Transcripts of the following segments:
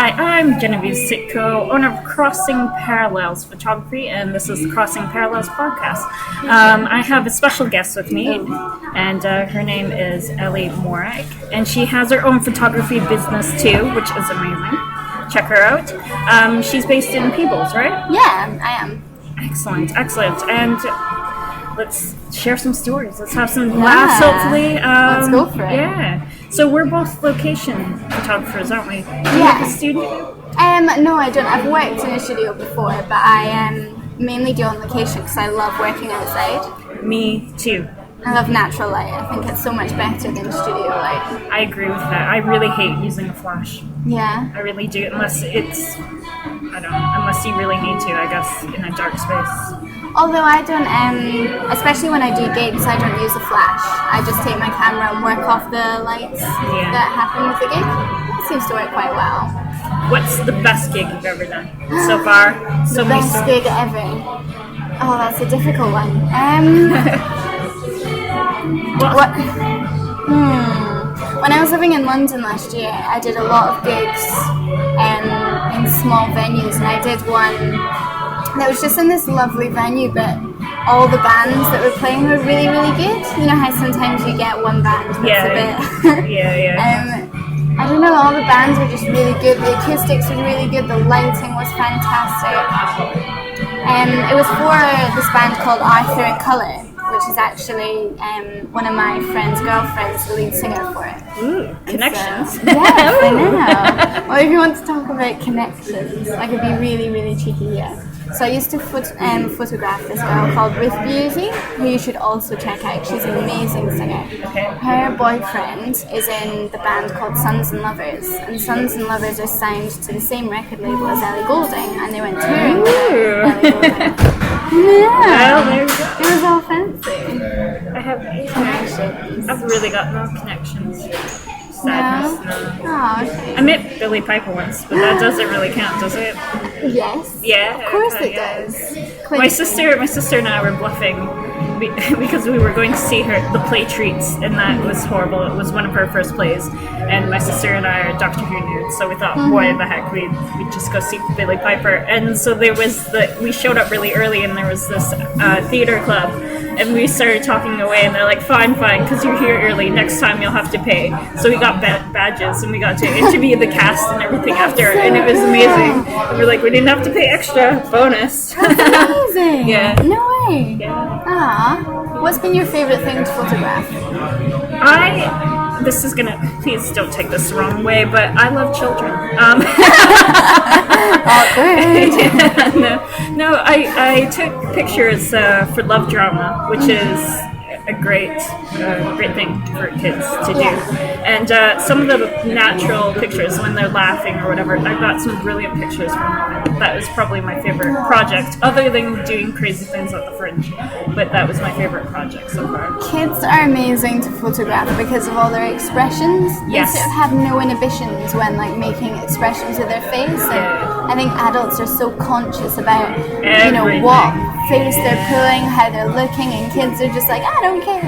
Hi, I'm Genevieve Cytko, owner of Crossing Parallels Photography, and this is the Crossing Parallels podcast. I have a special guest with me, and her name is Ellie Morag, and she has her own photography business too, which is amazing. Check her out. She's based in Peebles, right? Yeah, I am. Excellent. And let's share some stories. Let's have some laughs, hopefully. Let's go for it. Yeah. So we're both location photographers, aren't we? Do you have a studio? No, I don't. I've worked in a studio before, but I mainly do on location because I love working outside. Me too. I love natural light. I think it's so much better than studio light. I agree with that. I really hate using a flash. Yeah. I really do, unless you really need to, I guess, in a dark space. Although I don't, especially when I do gigs, I don't use a flash. I just take my camera and work off the lights that happen with the gig. It seems to work quite well. What's the best gig you've ever done so far? The best gig ever? Oh, that's a difficult one. When I was living in London last year, I did a lot of gigs in small venues, and I did one that was just in this lovely venue, but all the bands that were playing were really, really good. You know how sometimes you get one band that's a bit... I don't know, all the bands were just really good. The acoustics were really good. The lighting was fantastic. It was for this band called Arthur in Colour, which is actually one of my friend's girlfriends, the lead singer for it. Ooh, connections. Yes, I know. Well, if you want to talk about connections, I could be really, really cheeky here. So I used to photograph this girl called Ruth Busey, who you should also check out. She's an amazing singer. Okay. Her boyfriend is in the band called Sons and Lovers, and Sons and Lovers are signed to the same record label as Ellie Goulding, and they went touring with Ellie Goulding. Yeah, well, there you go. It was all fancy. I have Connections. I've really got no connections. Sadness, no. Oh, okay. I met Billie Piper once, but that doesn't really count, does it? Yes. Yeah. Of course it does. My sister and I were bluffing because we were going to see her the play Treats, and that was horrible. It was one of her first plays, and my sister and I are Doctor Who nudes, so we thought, boy, the heck, we'd just go see Billie Piper. And so we showed up really early, and there was this theater club, and we started talking away, and they're like, fine, because you're here early, next time you'll have to pay. So we got badges, and we got to interview the cast and everything after, and it was amazing. And we're like, we didn't have to pay extra, bonus. That's amazing. Yeah. No way. Yeah. What's been your favourite thing to photograph? Please don't take this the wrong way, but I love children. No, I took pictures for Love Drama, which is a great thing for kids to do. And some of the natural pictures when they're laughing or whatever, I got some brilliant pictures from them. That was probably my favorite project, other than doing crazy things at the Fringe. But that was my favorite project so far. Kids are amazing to photograph because of all their expressions. Yes. They sort of have no inhibitions when making expressions with their face. And I think adults are so conscious about what face they're pulling, how they're looking, and kids are just like, I don't care.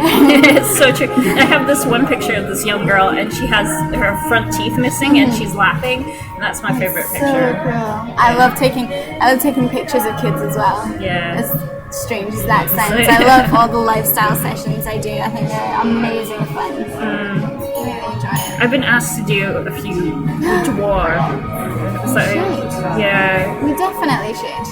It's so true. I have this one picture of this young girl, and she has her front teeth missing, and she's laughing, and that's my favorite picture. So cool. I love taking pictures of kids as well. Yeah. As strange as that sounds, I love all the lifestyle sessions I do. I think they're amazing fun. I really enjoy it. I've been asked to do a few boudoir. Yeah. We definitely should.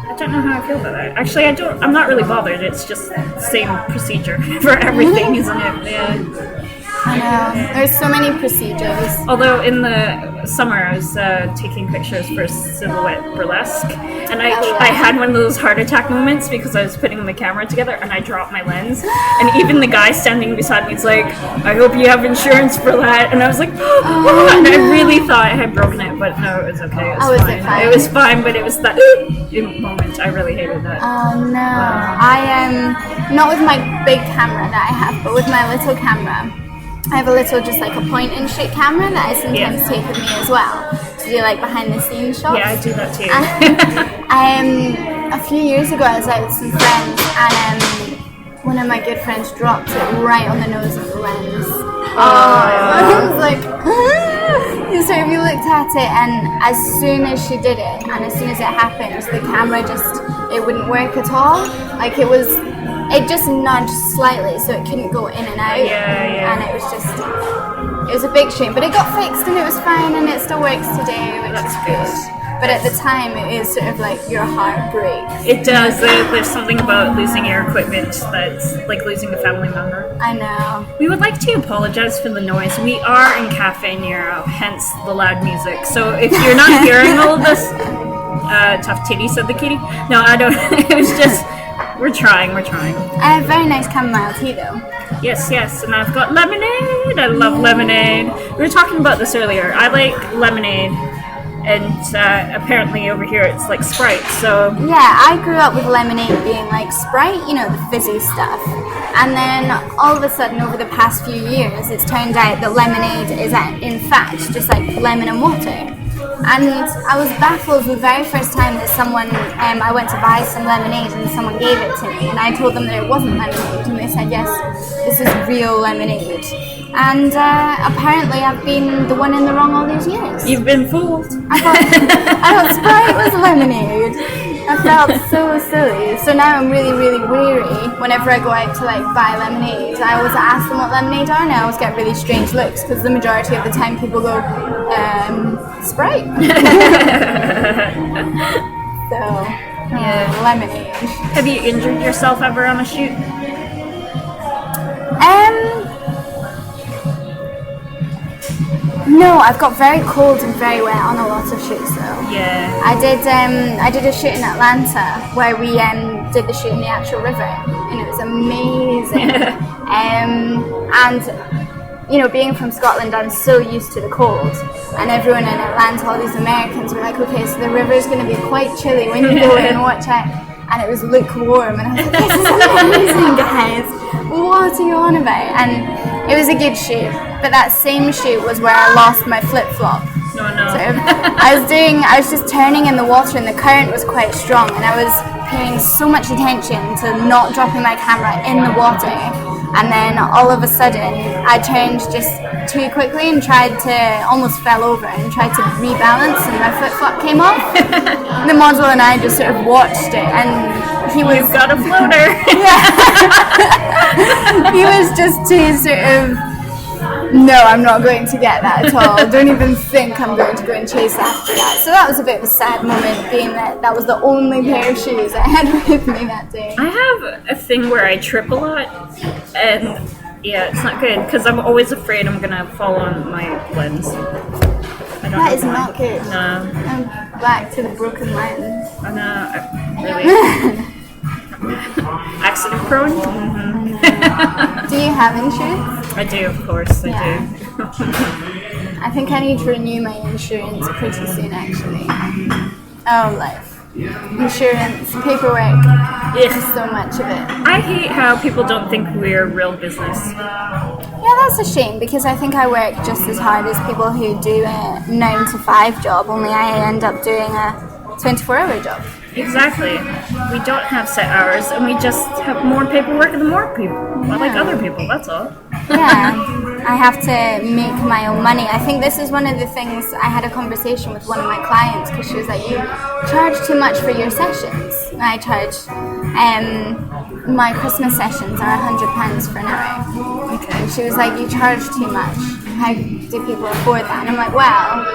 I don't know how I feel about that. Actually, I'm not really bothered. It's just the same procedure for everything, isn't it? Yeah. I know. There's so many procedures. Although in the summer I was taking pictures for Silhouette Burlesque, and I had one of those heart attack moments because I was putting the camera together and I dropped my lens, and even the guy standing beside me is like, I hope you have insurance for that, and I was like, and I really thought I had broken it, but no, it was okay. It was fine. It was fine, but it was that moment. I really hated that. Oh no. I am not with my big camera that I have, but with my little camera. I have a little, just like a point and shoot camera that I sometimes take with me as well to do behind the scenes shots. Yeah, I do that too. A few years ago I was out with some friends, and one of my good friends dropped it right on the nose of the lens. I was like, he started we looked at it, and as soon as she did it, and as soon as it happened, the camera it wouldn't work at all. Like it just nudged slightly, so it couldn't go in and out. Yeah. And it was a big shame, but it got fixed and it was fine, and it still works today, which is good. But at the time, it is sort of like your heart breaks. It does. There's something about losing your equipment that's like losing a family member. I know. We would like to apologize for the noise. We are in Cafe Nero, hence the loud music. So if you're not hearing all of this, tough titty, said the kitty. No, I don't. It was just, we're trying. I have very nice chamomile tea, though. Yes, and I've got lemonade. I love lemonade. We were talking about this earlier. I like lemonade. And apparently over here it's like Sprite, so... Yeah, I grew up with lemonade being like Sprite, you know, the fizzy stuff. And then all of a sudden, over the past few years, it's turned out that lemonade is in fact just like lemon and water. And I was baffled the very first time that I went to buy some lemonade and someone gave it to me. And I told them that it wasn't lemonade. And they said, yes, this is real lemonade. And apparently I've been the one in the wrong all these years. You've been fooled. I thought Sprite was lemonade. I felt so silly. So now I'm really, really weary whenever I go out to like buy lemonade. I always ask them what lemonade are, and I always get really strange looks because the majority of the time people go, Sprite. So, lemonade. Have you injured yourself ever on a shoot? No, I've got very cold and very wet on a lot of shoots though. Yeah. I did a shoot in Atlanta where we did the shoot in the actual river, and it was amazing. And you know, being from Scotland, I'm so used to the cold, and everyone in Atlanta, all these Americans were like, okay, so the river is going to be quite chilly when you go in and watch it. And it was lukewarm, and I was like, this is amazing, guys. What are you on about? And it was a good shoot, but that same shoot was where I lost my flip-flop. No. So I was just turning in the water, and the current was quite strong, and I was paying so much attention to not dropping my camera in the water. And then all of a sudden, I turned just too quickly and almost fell over and tried to rebalance, and my flip-flop came off. The model and I just sort of watched it, and he was... You've got a floater! He was just too sort of... No, I'm not going to get that at all. Don't even think I'm going to go and chase after that. So that was a bit of a sad moment, being that was the only pair of shoes I had with me that day. I have a thing where I trip a lot, and yeah, it's not good, because I'm always afraid I'm going to fall on my lens. That is not good. No. I'm back to the broken lens. I know, really. Accident prone? Mm-hmm. Do you have insurance? I do, of course, I do. I think I need to renew my insurance pretty soon, actually. Oh, life. Insurance, paperwork, there's so much of it. I hate how people don't think we're real business. Yeah, that's a shame, because I think I work just as hard as people who do a 9 to 5 job, only I end up doing a 24-hour job. Exactly. We don't have set hours, and we just have more paperwork than more people. Like other people, that's all. Yeah, I have to make my own money. I think this is one of the things. I had a conversation with one of my clients, because she was like, you charge too much for your sessions. And I charge, my Christmas sessions are £100 for an hour. Okay. And she was like, you charge too much. How do people afford that? And I'm like, well,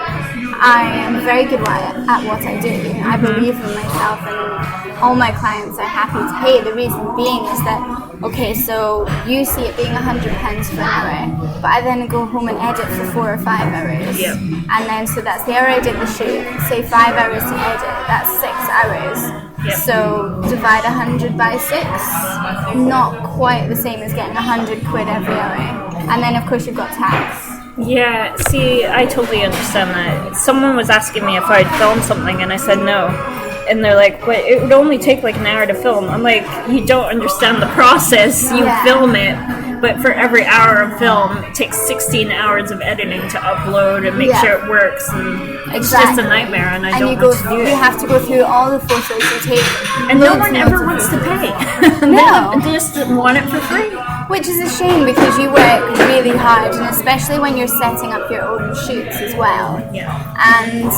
I am very good at what I do. I believe in myself, and all my clients are happy to pay. The reason being is that, okay, so you see it being £100 for an hour, but I then go home and edit for 4 or 5 hours. Yep. And then, so that's the hour I did the shoot. Say 5 hours to edit, that's 6 hours. Yep. So divide 100 by 6, not quite the same as getting 100 quid every hour. And then, of course, you've got tax. Yeah, see, I totally understand that. Someone was asking me if I'd film something, and I said no. And they're like, but it would only take like an hour to film. I'm like, you don't understand the process. You film it, but for every hour of film, it takes 16 hours of editing to upload and make sure it works. And it's just a nightmare, and I don't want to do it. You have to go through all the photos you take. And no one ever wants to pay. No. They just want it for free. Which is a shame because you work really hard, and especially when you're setting up your own shoots as well. Yeah. And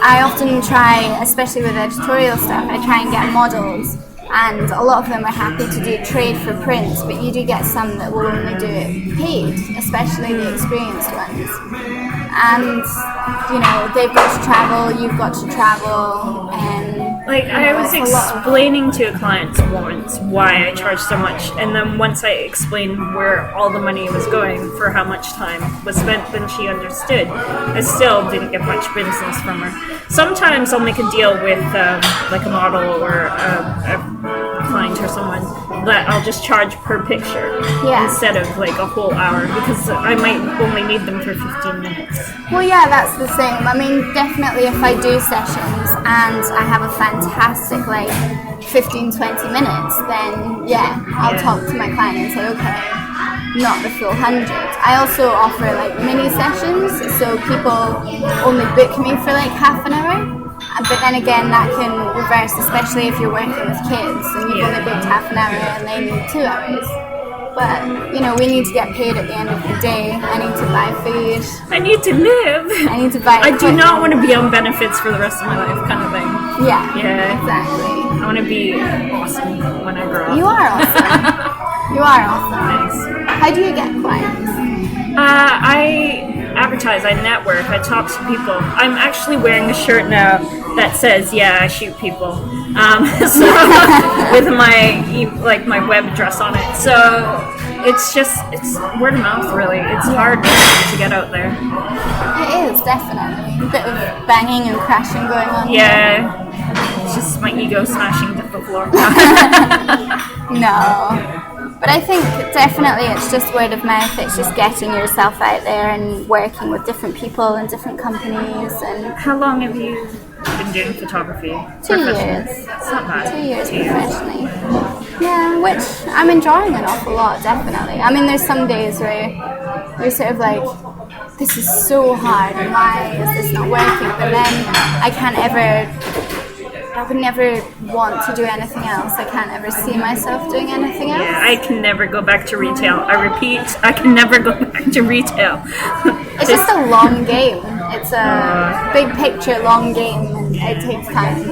I often try, especially with editorial stuff, I try and get models, and a lot of them are happy to do trade for prints, but you do get some that will only do it paid, especially the experienced ones. And, you know, they've got to travel, you've got to travel, and like, I was explaining to a client once why I charged so much, and then once I explained where all the money was going for how much time was spent, then she understood. I still didn't get much business from her. Sometimes I'll make a deal with like a model or a client or someone that I'll just charge per picture instead of like a whole hour, because I might only need them for 15 minutes. Well, yeah, that's the same. I mean, definitely if I do sessions and I have a fantastic, like, 15-20 minutes, then, I'll talk to my client and say, okay, not the full 100. I also offer, like, mini sessions, so people only book me for, like, half an hour. But then again, that can reverse, especially if you're working with kids and you've only booked half an hour and they need 2 hours. But, you know, we need to get paid at the end of the day. I need to buy food. I need to live. I need to buy I do not want to be on benefits for the rest of my life, kind of thing. Yeah. Yeah. Exactly. I want to be awesome when I grow up. You are awesome. You are awesome. Thanks. How do you get clients? I advertise, I network, I talk to people. I'm actually wearing a shirt now that says, I shoot people. So with my web address on it. So it's word of mouth, really. It's hard to get out there. It is, definitely. A bit of banging and crashing going on. Yeah. It's just my ego smashing the floor. No. But I think definitely it's just word of mouth. It's just getting yourself out there and working with different people and different companies. And how long have you been doing photography? 2 years. It's not bad. 2 years professionally. Yeah, which I'm enjoying an awful lot, definitely. I mean, there's some days where you're sort of like, this is so hard, and why is this not working? But then I would never want to do anything else. I can't ever see myself doing anything else. Yeah, I can never go back to retail. I repeat, I can never go back to retail. It's just a long game. It's a big picture, long game, and it takes time.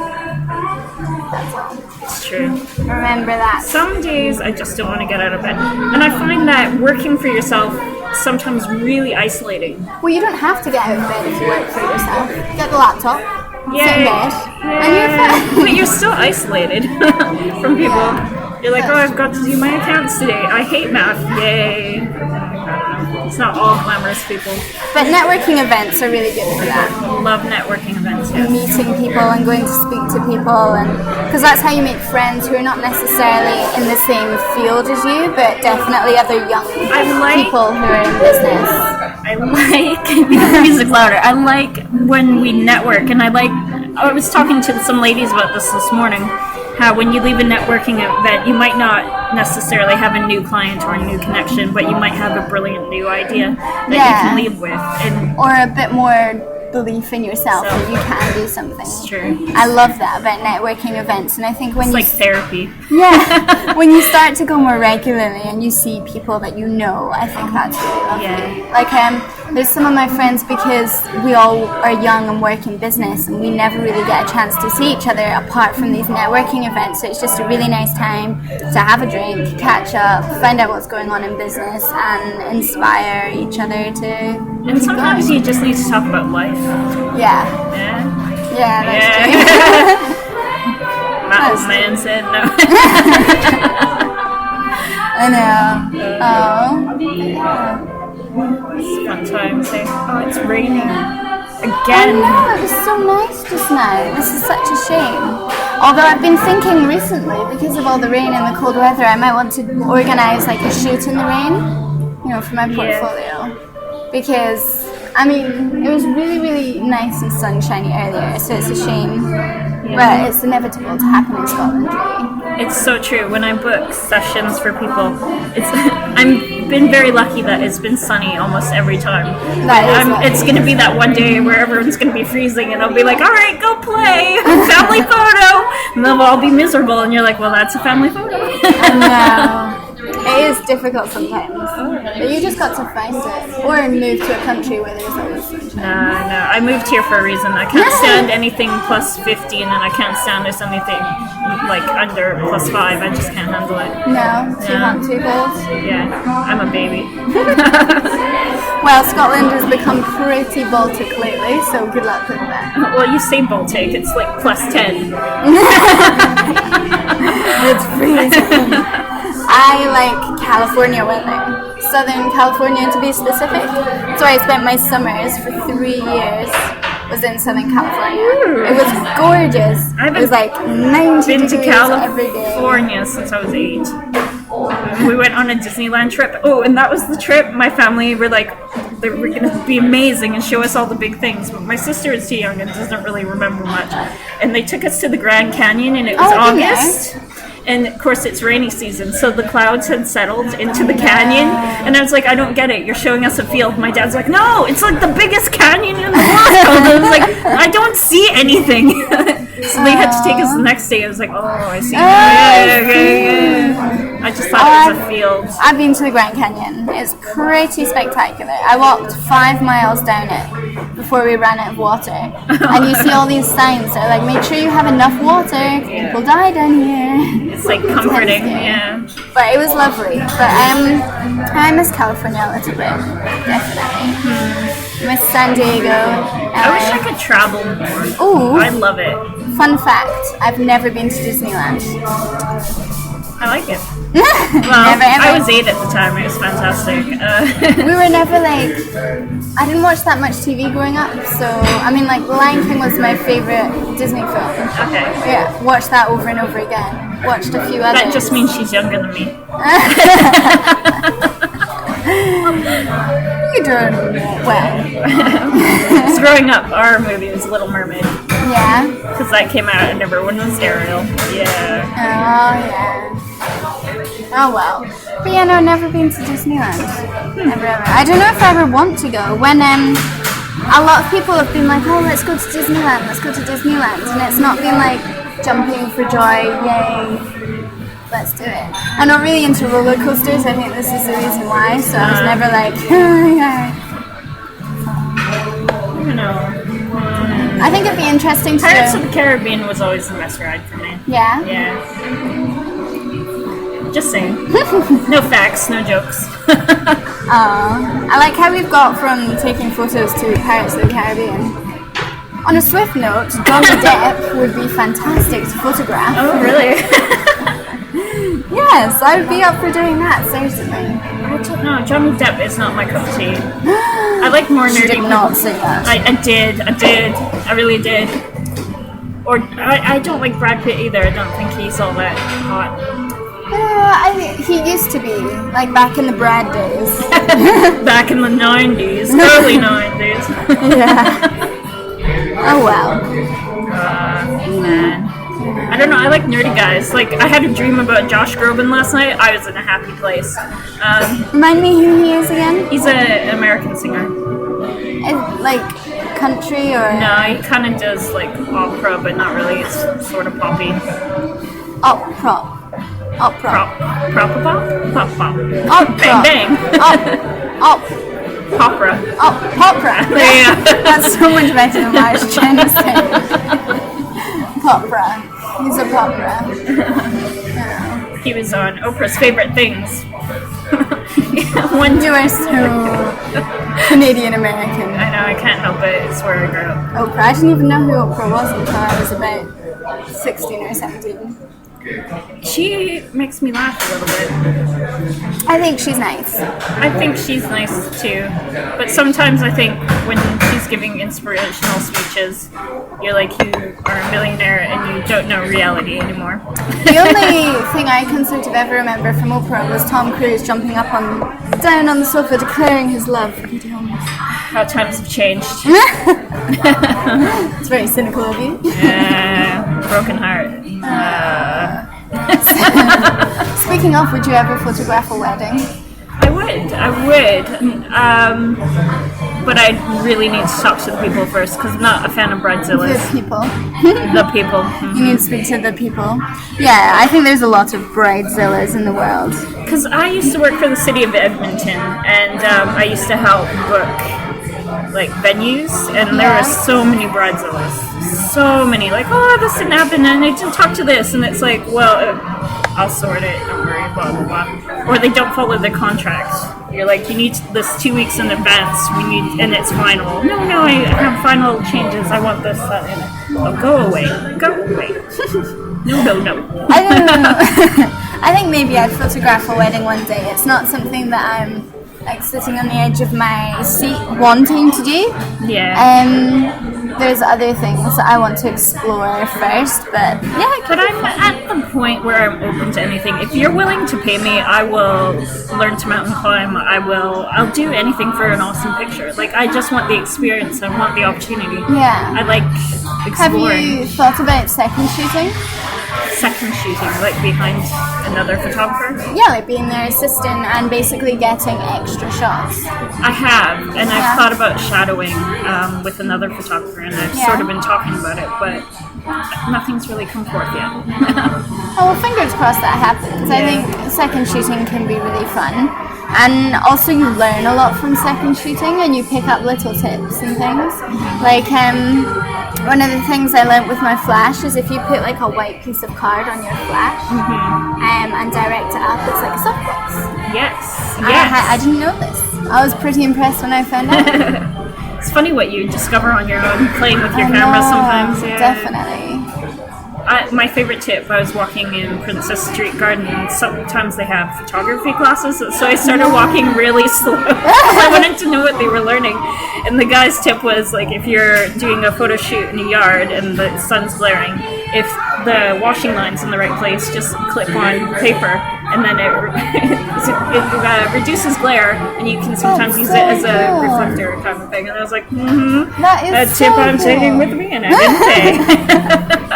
That's all. It's true. Remember that. Some days I just don't want to get out of bed. And I find that working for yourself sometimes really isolating. Well, you don't have to get out of bed if you work for yourself. Get the laptop. Sit in bed, and you're fine. But you're still isolated from people. Yeah. You're like, I've got to do my accounts today. I hate math. Yay. It's not all glamorous people. But networking events are really good for that. I love networking events, yes. Meeting people and going to speak to people, and because that's how you make friends who are not necessarily in the same field as you, but definitely other young people who are in business. I like the music louder. I like when we network, and I was talking to some ladies about this morning. How when you leave a networking event, you might not necessarily have a new client or a new connection, but you might have a brilliant new idea that you can leave with, or a bit more belief in yourself that you can do something. It's true. I love that about networking events, and I think when it's like therapy. Yeah, when you start to go more regularly and you see people that you know, I think that's really lovely. Yeah. Like there's some of my friends, because we all are young and work in business, and we never really get a chance to see each other apart from these networking events. So it's just a really nice time to have a drink, catch up, find out what's going on in business, and inspire each other to. And sometimes you just need to talk about life. Yeah. Yeah. Yeah, that's true. That old man said no. I know. Yeah. It's fun time saying, it's raining I again. know, it was so nice just now. This is such a shame. Although I've been thinking recently, because of all the rain and the cold weather, I might want to organise like a shoot in the rain, for my portfolio. Because, I mean, it was really, really nice and sunshiny earlier, so it's a shame. But it's inevitable to happen in Scotland, really. It's so true. When I book sessions for people, I've been very lucky that it's been sunny almost every time. It's going to be that one day where everyone's going to be freezing, and I'll be like, all right, go play, family photo, and they'll all be miserable, and you're like, well, that's a family photo. I know. It is difficult sometimes, but you just got to find it, or move to a country where there's always sunshine. No, I moved here for a reason. I can't stand anything plus 15, and I can't stand there's anything like under plus 5. I just can't handle it. No, too hot, too cold. Yeah, I'm a baby. Well, Scotland has become pretty Baltic lately, so good luck with that. Well, you say Baltic, it's like plus 10. It's freezing. I like California weather, Southern California to be specific. So I spent my summers for 3 years was in Southern California. It was gorgeous. It was like 90 been to degrees every day. California since I was 8. We went on a Disneyland trip. Oh, and that was the trip. My family were like, they were going to be amazing and show us all the big things. But my sister is too young and doesn't really remember much. And they took us to the Grand Canyon, and it was August. And of course it's rainy season, so the clouds had settled into the canyon, and I was like, I don't get it, you're showing us a field. My dad's like, no, it's like the biggest canyon in the world. And I was like, I don't see anything. So they had to take us the next day. I was like, oh, I see. Yeah. I just thought it was a field. I've been to the Grand Canyon. It's pretty spectacular. I walked 5 miles down it before we ran out of water. And you see all these signs that are like, make sure you have enough water. People die down here. It's like comforting, yeah. But it was lovely. But I miss California a little bit, definitely. Miss San Diego. I wish I could travel more. Ooh. I love it. Fun fact, I've never been to Disneyland. I like it. Well, Never, ever. I was 8 at the time. It was fantastic. We were never like, I didn't watch that much TV growing up, so I mean, like Lion King was my favorite Disney film. Okay. Yeah, watched that over and over again. Watched a few others. That just means she's younger than me. You don't. Well. Because growing up, our movie was Little Mermaid. Yeah. Because that came out and everyone was Ariel. Yeah. Oh yeah. Oh well. But yeah, no, never been to Disneyland. Never ever. I don't know if I ever want to go. When a lot of people have been like, oh, let's go to Disneyland, and it's not been like jumping for joy, yay, let's do it. I'm not really into roller coasters. I think this is the reason why. So I was never like, yeah. You know. I think it'd be interesting to Pirates of the Caribbean was always the best ride for me. Yeah. Yeah. Just saying. No facts, no jokes. I like how we've got from taking photos to Pirates of the Caribbean. On a swift note, Johnny Depp would be fantastic to photograph. Oh, really? Yes, I would be up for doing that, certainly. I don't know. Johnny Depp is not my cup of tea. I like more nerdy. You did not say that. I did. I really did. Or I don't like Brad Pitt either. I don't think he's all that hot. He used to be, like back in the Brad days. Back in the 90s, early 90s. Yeah. Oh well. Man. I don't know, I like nerdy guys. Like, I had a dream about Josh Groban last night. I was in a happy place. Remind me who he is again? He's an American singer. Like country or? No, he kind of does like opera, but not really. It's sort of poppy. Opera. Pop? Pop. Opera. Bang bang. Popra. Popra. Yeah. That's so much better than what I was trying to say. Popra. He's a popra. He was on Oprah's Favorite Things. You are so Canadian American. I know, I can't help it. It's where I grew up. Oprah. I didn't even know who Oprah was until I was about 16 or 17. She makes me laugh a little bit. I think she's nice. I think she's nice too. But sometimes I think when she's giving inspirational speeches, you're like, you are a millionaire and you don't know reality anymore. The only thing I can sort of ever remember from Oprah was Tom Cruise jumping up down on the sofa declaring his love for Katie Holmes. How times have changed. It's very cynical of you. Broken heart. Speaking of, would you ever photograph a wedding? I would. but I really need to talk to the people first because I'm not a fan of Bridezillas. The people. The people. You need to speak to the people. Yeah, I think there's a lot of Bridezillas in the world. Because I used to work for the city of Edmonton, and I used to help book like venues, and there were so many Bridezillas. So many. Like, oh, this didn't happen, and I didn't talk to this, and it's like, well, I'll sort it, don't worry, blah, blah, blah. Or they don't follow the contract. You're like, you need this 2 weeks in advance, and it's final. No, I have final changes, I want this, that, and oh, go away. No. I don't know. I think maybe I'd photograph a wedding one day. It's not something that I'm like sitting on the edge of my seat wanting to do. Yeah. There's other things that I want to explore first, but yeah. But I'm at the point where I'm open to anything. If you're willing to pay me, I will learn to mountain climb. I'll do anything for an awesome picture. Like, I just want the experience. I want the opportunity. Yeah. I like exploring. Have you thought about second shooting? Second shooting, like behind another photographer? Yeah, like being their assistant and basically getting extra shots. I have, and I've thought about shadowing with another photographer, and I've sort of been talking about it, but nothing's really come forth yet. Oh, well, fingers crossed that happens. I think second shooting can be really fun. And also you learn a lot from second shooting, and you pick up little tips and things. Like, one of the things I learned with my flash is if you put like a white piece of card on your flash and direct it up, it's like a softbox. Yes. I didn't know this. I was pretty impressed when I found out. It's funny what you discover on your own, playing with your camera sometimes. Yeah. Definitely. My favorite tip, I was walking in Princess Street Garden, and sometimes they have photography classes, so I started walking really slow because I wanted to know what they were learning. And the guy's tip was, like, if you're doing a photo shoot in a yard and the sun's glaring, if the washing line's in the right place, just clip on paper, and then it reduces glare, and you can sometimes use it as a reflector kind of thing. And I was like, that is tip so I'm taking with me, and I didn't pay.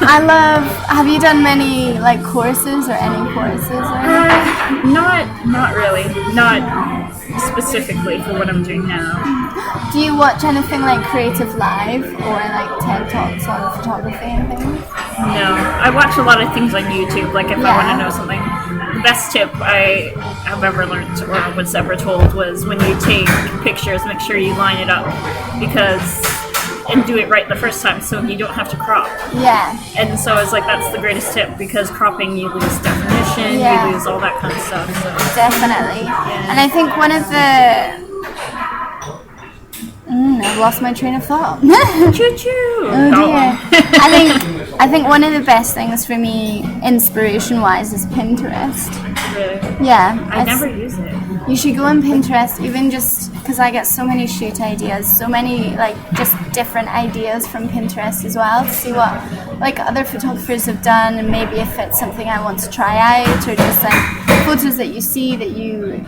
Have you done many like courses or any courses or anything? Not really. Not specifically for what I'm doing now. Do you watch anything like Creative Live or like TED Talks on photography and things? No. I watch a lot of things on YouTube, like if I want to know something. The best tip I have ever learned or was ever told was when you take pictures, make sure you line it up and do it right the first time so you don't have to crop. Yeah. And so I was like, that's the greatest tip, because cropping, you lose definition, you lose all that kind of stuff. So. Definitely. Yeah. And I think one of the... I've lost my train of thought. Choo-choo! Oh dear. I think one of the best things for me, inspiration-wise, is Pinterest. Really? Yeah. I never use it. You should go on Pinterest, even just because I get so many shoot ideas, so many like just different ideas from Pinterest as well, to see what like other photographers have done, and maybe if it's something I want to try out, or just like photos that you see that you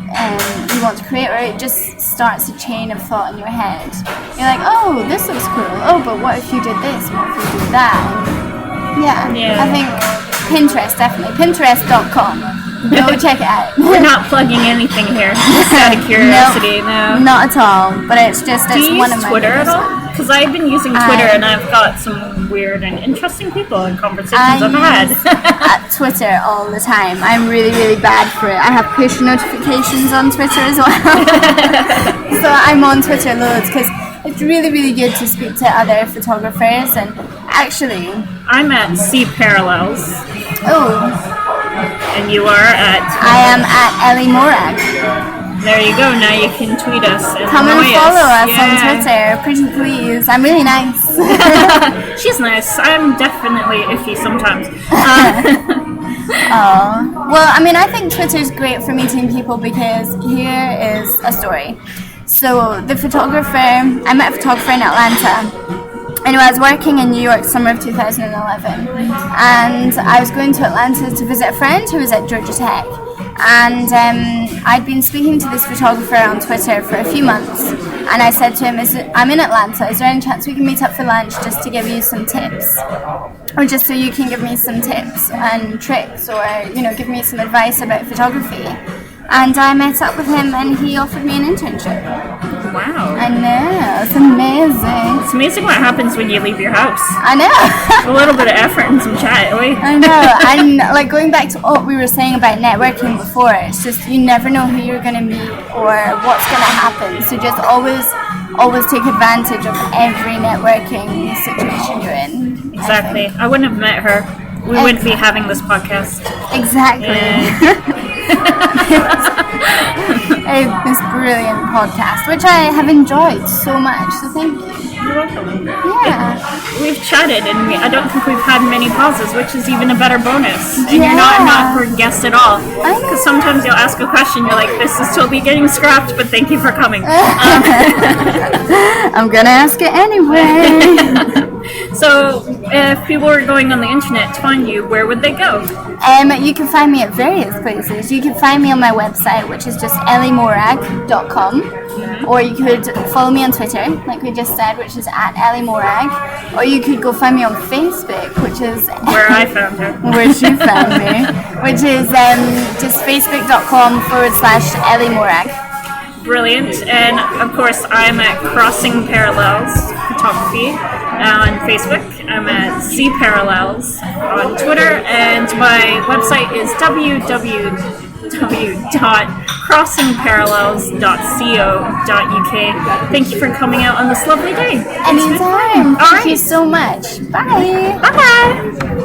want to create, or it just starts a chain of thought in your head. You're like, oh, this looks cool. Oh, but what if you did this? What if you did that? Yeah. I think Pinterest, definitely. Pinterest.com. Go check it out. We're not plugging anything here. Just out of curiosity, no. Not at all. But it's just Do you one use of my Twitter at favorites. all? Because I've been using Twitter, and I've got some weird and interesting people and conversations I've had. At Twitter all the time. I'm really, really bad for it. I have push notifications on Twitter as well. So I'm on Twitter loads because it's really, really good to speak to other photographers. And actually, I'm at C Parallels. Oh. And you are at? I am at Ellie Morag. There you go. Now you can tweet us and come and follow us on Twitter, pretty please. I'm really nice. She's nice. I'm definitely iffy sometimes. Oh, well, I mean, I think Twitter's great for meeting people because here is a story. So the photographer, I met a photographer in Atlanta. Anyway, I was working in New York summer of 2011, and I was going to Atlanta to visit a friend who was at Georgia Tech. And I'd been speaking to this photographer on Twitter for a few months, and I said to him, I'm in Atlanta, is there any chance we can meet up for lunch just to give you some tips? Or just so you can give me some tips and tricks, or, give me some advice about photography. And I met up with him, and he offered me an internship. Wow. I know, it's amazing. It's amazing what happens when you leave your house. I know. A little bit of effort and some chat, eh? I know. And like going back to what we were saying about networking before, it's just you never know who you're going to meet or what's going to happen. So just always take advantage of every networking situation you're in. Exactly. I wouldn't have met her. We wouldn't be having this podcast. Exactly. This brilliant podcast, which I have enjoyed so much. So thank you. You're welcome. Yeah. We've chatted, and I don't think we've had many pauses, which is even a better bonus. And you're not an awkward guest at all. Because sometimes you'll ask a question, you're like, this is totally getting scrapped, but thank you for coming. I'm gonna ask it anyway. So, if people were going on the internet to find you, where would they go? You can find me at various places. You can find me on my website, which is just elliemorag.com. Or you could follow me on Twitter, like we just said, which is at elliemorag. Or you could go find me on Facebook, which is... Where I found her. Where she found me. Which is just facebook.com/elliemorag. Brilliant. And of course, I'm at Crossing Parallels Photography on Facebook. I'm at C Parallels on Twitter, and my website is www.crossingparallels.co.uk. Thank you for coming out on this lovely day. Anytime. Thank you so much. Bye. Bye.